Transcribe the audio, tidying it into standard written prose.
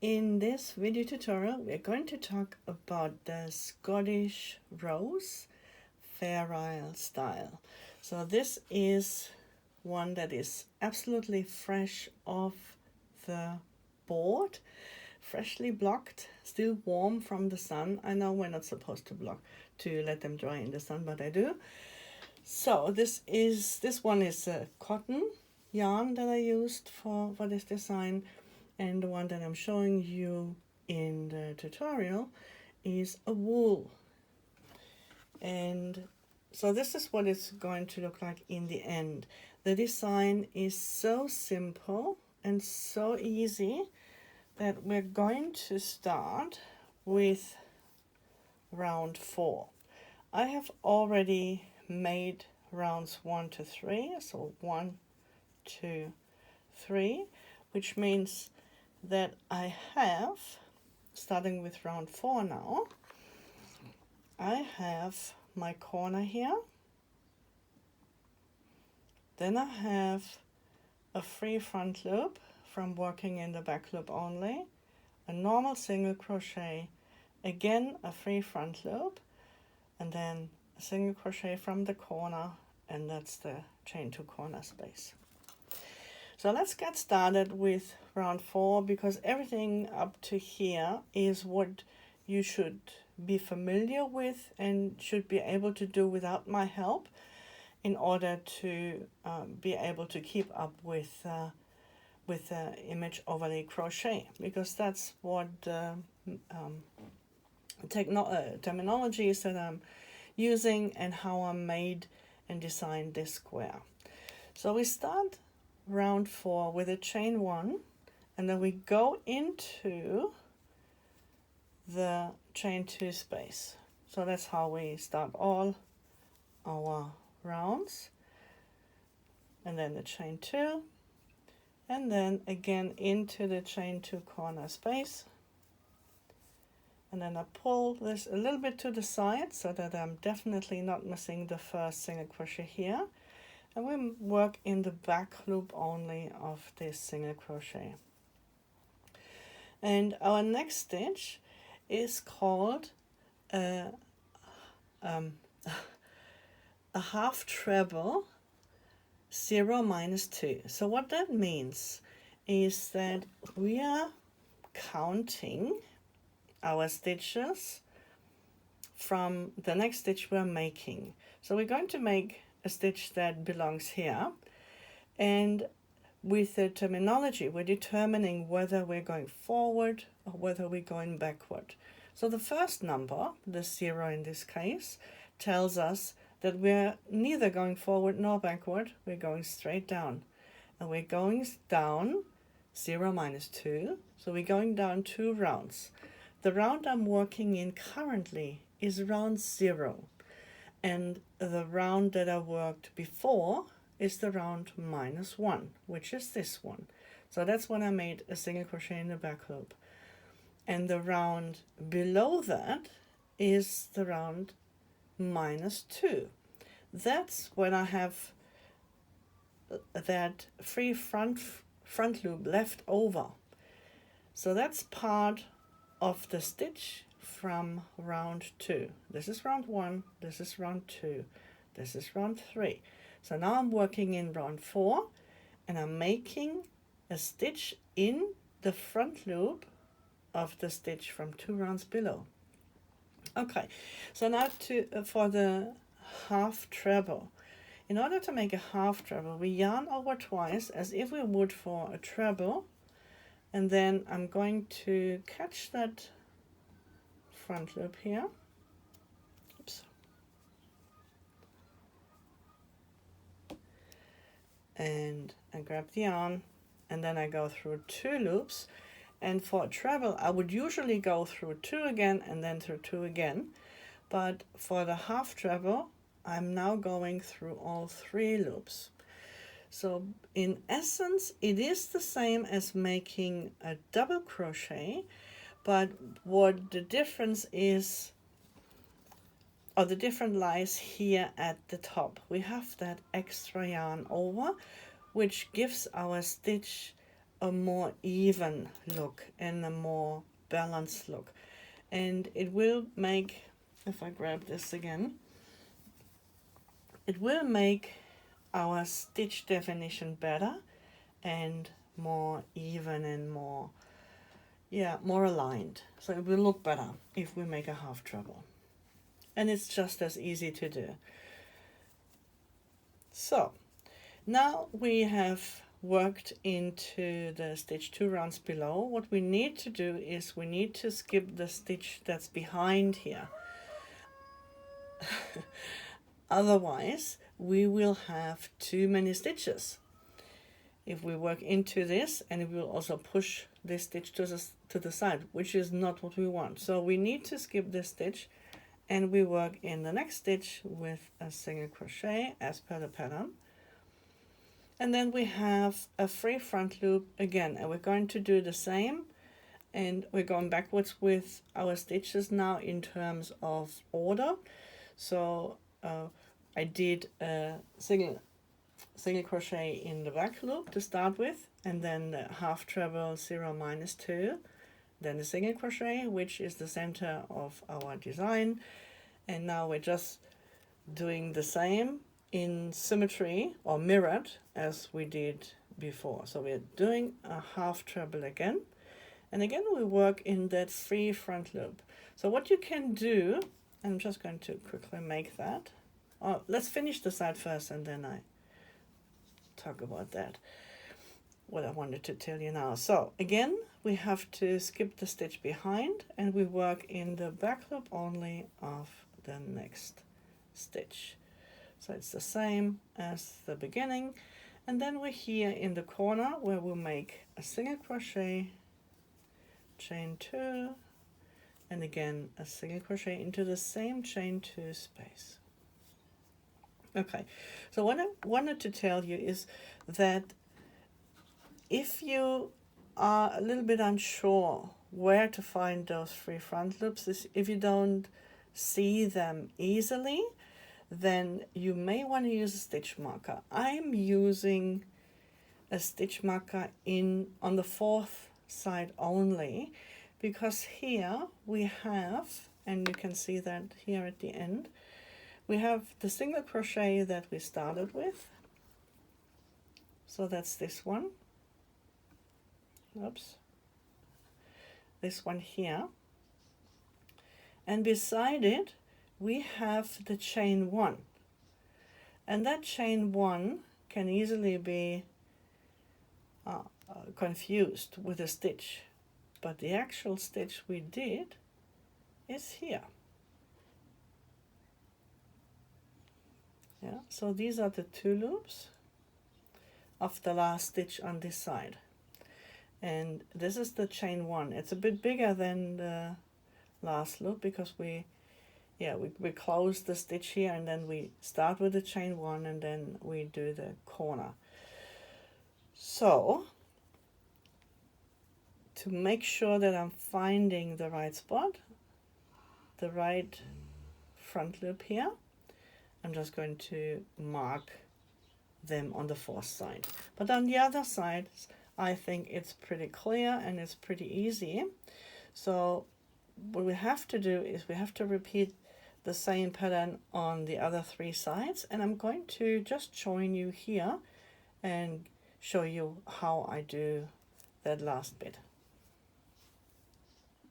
In this video tutorial, we're going to talk about the Scottish Rose Fair Isle style. So this is one that is absolutely fresh off the board, freshly blocked, still warm from the sun. I know we're not supposed to let them dry in the sun, but I do. So this one is a cotton yarn that I used for this design, and the one that I'm showing you in the tutorial is a wool. And so this is what it's going to look like in the end. The design is so simple and so easy that we're going to start with round 4. I have already made rounds 1 to 3, so 1, 2, 3, which means that I have, starting with round 4 now, I have my corner here, then I have a free front loop from working in the back loop only, a normal single crochet, again a free front loop, and then a single crochet from the corner, and that's the chain 2 corner space. So let's get started with round 4, because everything up to here is what you should be familiar with and should be able to do without my help in order to be able to keep up with the image overlay crochet, because that's what terminology is that I'm using and how I made and designed this square. So we start round 4 with a chain 1, and then we go into the chain 2 space. So that's how we start all our rounds, and then the chain 2, and then again into the chain 2 corner space, and then I pull this a little bit to the side so that I'm definitely not missing the first single crochet here, and we work in the back loop only of this single crochet. And our next stitch is called a half treble 0 minus 2. So what that means is that we are counting our stitches from the next stitch we're making. So we're going to make a stitch that belongs here, and with the terminology we're determining whether we're going forward or whether we're going backward. So the first number, the 0 in this case, tells us that we're neither going forward nor backward, we're going straight down, and we're going down 0 minus 2, so we're going down 2 rounds. The round I'm working in currently is round 0, and the round that I worked before is the round minus 1, which is this one. So that's when I made a single crochet in the back loop. And the round below that is the round minus 2. That's when I have that free front loop left over. So that's part of the stitch from round 2. This is round 1, this is round 2, this is round 3. So now I'm working in round 4, and I'm making a stitch in the front loop of the stitch from 2 rounds below. Okay, so now for the half treble. In order to make a half treble, we yarn over twice as if we would for a treble, and then I'm going to catch that front loop here. Oops. And I grab the yarn, and then I go through 2 loops. And for a treble I would usually go through 2 again and then through 2 again, but for the half treble I'm now going through all 3 loops. So in essence it is the same as making a double crochet, but what the difference is, or the difference lies here at the top. We have that extra yarn over, which gives our stitch a more even look and a more balanced look. And it will make, if I grab this again, it will make our stitch definition better and more even and more, yeah, more aligned. So it will look better if we make a half treble. And it's just as easy to do. So now we have worked into the stitch 2 rounds below. What we need to do is we need to skip the stitch that's behind here. Otherwise, we will have too many stitches. If we work into this, and it will also push this stitch to the side, which is not what we want. So we need to skip this stitch, and we work in the next stitch with a single crochet as per the pattern. And then we have a free front loop again, and we're going to do the same, and we're going backwards with our stitches now in terms of order. So I did a single crochet in the back loop to start with, and then the half treble 0 minus 2, then the single crochet, which is the center of our design. And now we're just doing the same in symmetry or mirrored as we did before. So we're doing a half treble again, and again we work in that free front loop. So what you can do, I'm just going to quickly make that. Oh, let's finish the side first, and then I talk about that, what I wanted to tell you now. So again, we have to skip the stitch behind, and we work in the back loop only of the next stitch. So it's the same as the beginning, and then we're here in the corner where we'll make a single crochet, chain 2, and again a single crochet into the same chain 2 space. Okay, so what I wanted to tell you is that if you are a little bit unsure where to find those free front loops, if you don't see them easily, then you may want to use a stitch marker. I'm using a stitch marker on the fourth side only, because here we have, and you can see that here at the end, we have the single crochet that we started with. So that's this one. Oops. This one here. And beside it, we have the chain 1. And that chain 1 can easily be confused with a stitch. But the actual stitch we did is here. Yeah, so these are the 2 loops of the last stitch on this side. And this is the chain 1. It's a bit bigger than the last loop because we close the stitch here, and then we start with the chain 1, and then we do the corner. So to make sure that I'm finding the right spot, the right front loop here, I'm just going to mark them on the fourth side. But on the other side, I think it's pretty clear and it's pretty easy. So what we have to do is we have to repeat the same pattern on the other 3 sides, and I'm going to just join you here and show you how I do that last bit.